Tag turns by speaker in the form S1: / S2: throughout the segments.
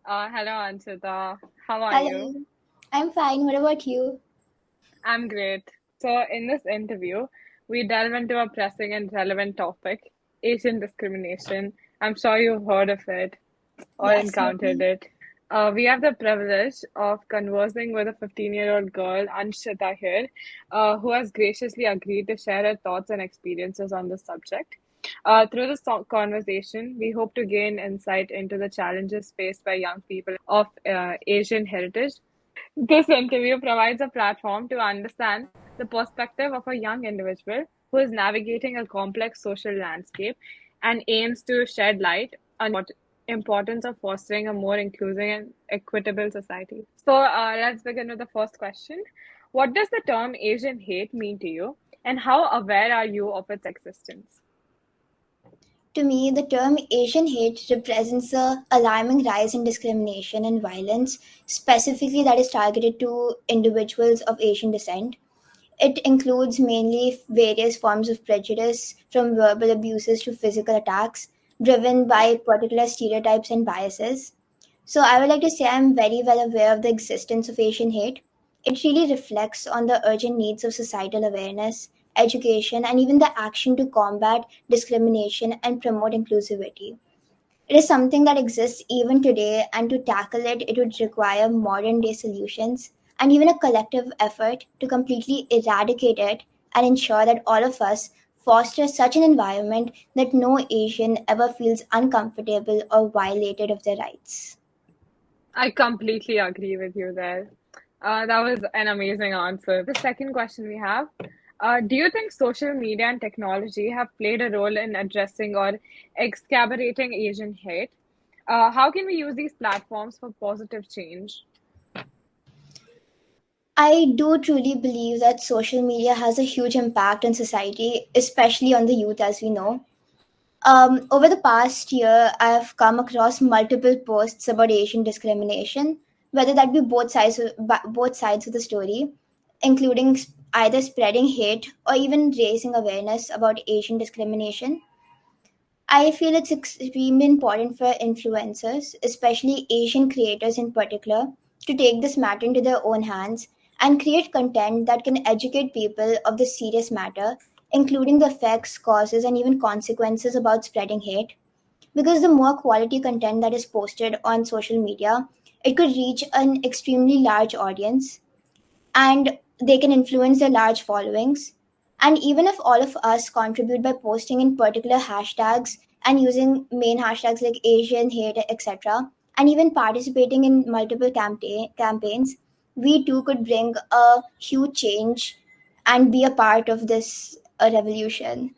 S1: Hello, Anshita. How are you?
S2: Hello, I'm fine. What about you?
S1: I'm great. So, in this interview, we delve into a pressing and relevant topic, Asian discrimination. I'm sure you've heard of it or
S2: Yes,
S1: encountered
S2: certainly.
S1: it. We have the privilege of conversing with a 15-year-old girl, Anshita, here, who has graciously agreed to share her thoughts and experiences on this subject. Through this conversation, we hope to gain insight into the challenges faced by young people of Asian heritage. This interview provides a platform to understand the perspective of a young individual who is navigating a complex social landscape and aims to shed light on the importance of fostering a more inclusive and equitable society. So, let's begin with the first question. What does the term Asian hate mean to you, and how aware are you of its existence?
S2: To me, the term Asian hate represents a alarming rise in discrimination and violence, specifically that is targeted to individuals of Asian descent. It includes mainly various forms of prejudice, from verbal abuses to physical attacks, driven by particular stereotypes and biases. So, I would like to say I'm very well aware of the existence of Asian hate. It really reflects on the urgent needs of societal awareness, education, and even the action to combat discrimination and promote inclusivity. It is something that exists even today, and to tackle it, it would require modern day solutions and even a collective effort to completely eradicate it and ensure that all of us foster such an environment that no Asian ever feels uncomfortable or violated of their rights.
S1: I completely agree with you there. That was an amazing answer. The second question we have, do you think social media and technology have played a role in addressing or excavating Asian hate? How can we use these platforms for positive change?
S2: I do truly believe that social media has a huge impact on society, especially on the youth, as we know. Over the past year, I've come across multiple posts about Asian discrimination, whether that be both sides of the story, including either spreading hate or even raising awareness about Asian discrimination. I feel it's extremely important for influencers, especially Asian creators in particular, to take this matter into their own hands and create content that can educate people of this serious matter, including the effects, causes, and even consequences about spreading hate. Because the more quality content that is posted on social media, it could reach an extremely large audience and they can influence their large followings. And even if all of us contribute by posting in particular hashtags and using main hashtags like Asian hate, etc., and even participating in multiple campaigns, we too could bring a huge change and be a part of this revolution.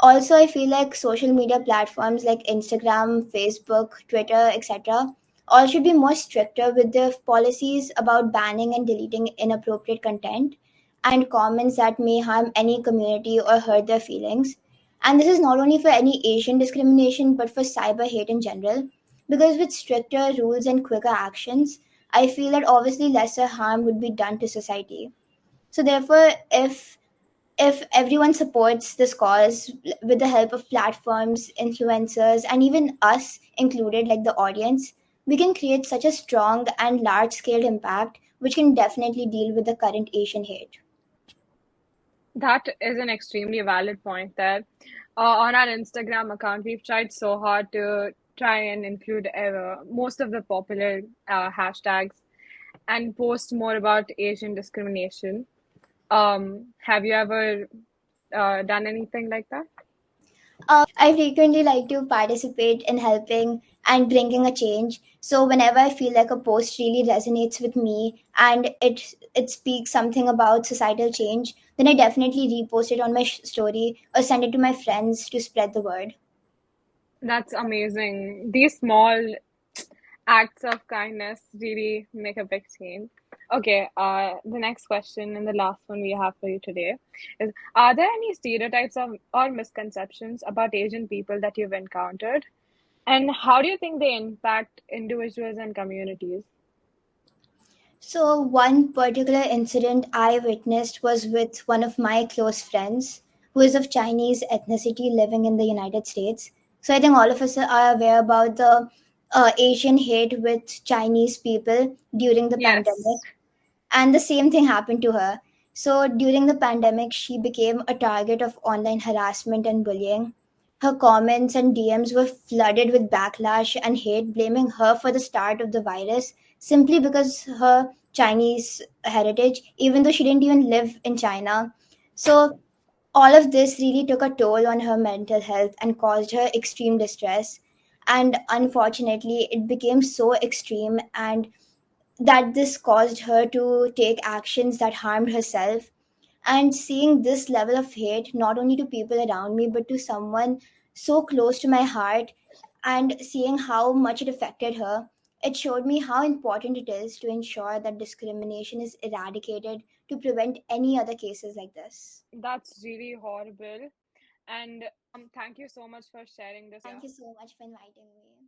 S2: Also, I feel like social media platforms like Instagram, Facebook, Twitter, etc., all should be more stricter with their policies about banning and deleting inappropriate content and comments that may harm any community or hurt their feelings. And this is not only for any Asian discrimination but for cyber hate in general, because with stricter rules and quicker actions, I feel that obviously lesser harm would be done to society. So therefore, if everyone supports this cause with the help of platforms, influencers, and even us included, like the audience, we can create such a strong and large scale impact which can definitely deal with the current Asian hate.
S1: That is an extremely valid point there. On our Instagram account, we've tried so hard to try and include most of the popular hashtags and post more about Asian discrimination. Have you ever done anything like that?
S2: I frequently like to participate in helping and bringing a change. So whenever I feel like a post really resonates with me and it speaks something about societal change, then I definitely repost it on my story or send it to my friends to spread the word.
S1: That's amazing. These small acts of kindness really make a big change. Okay, the next question and the last one we have for you today is: are there any stereotypes or misconceptions about Asian people that you've encountered? And how do you think they impact individuals and communities?
S2: So, one particular incident I witnessed was with one of my close friends who is of Chinese ethnicity living in the United States. So, I think all of us are aware about the Asian hate with Chinese people during the pandemic,
S1: Yes.
S2: and the same thing happened to her. So during the pandemic, she became a target of online harassment and bullying. Her comments and DMs were flooded with backlash and hate, blaming her for the start of the virus simply because her Chinese heritage, even though she didn't even live in China. So all of this really took a toll on her mental health and caused her extreme distress. And unfortunately, it became so extreme and that this caused her to take actions that harmed herself. And seeing this level of hate, not only to people around me, but to someone so close to my heart, and seeing how much it affected her, it showed me how important it is to ensure that discrimination is eradicated to prevent any other cases like this.
S1: That's really horrible. And thank you so much for sharing this,
S2: Thank
S1: Anshita.
S2: you so much for inviting me.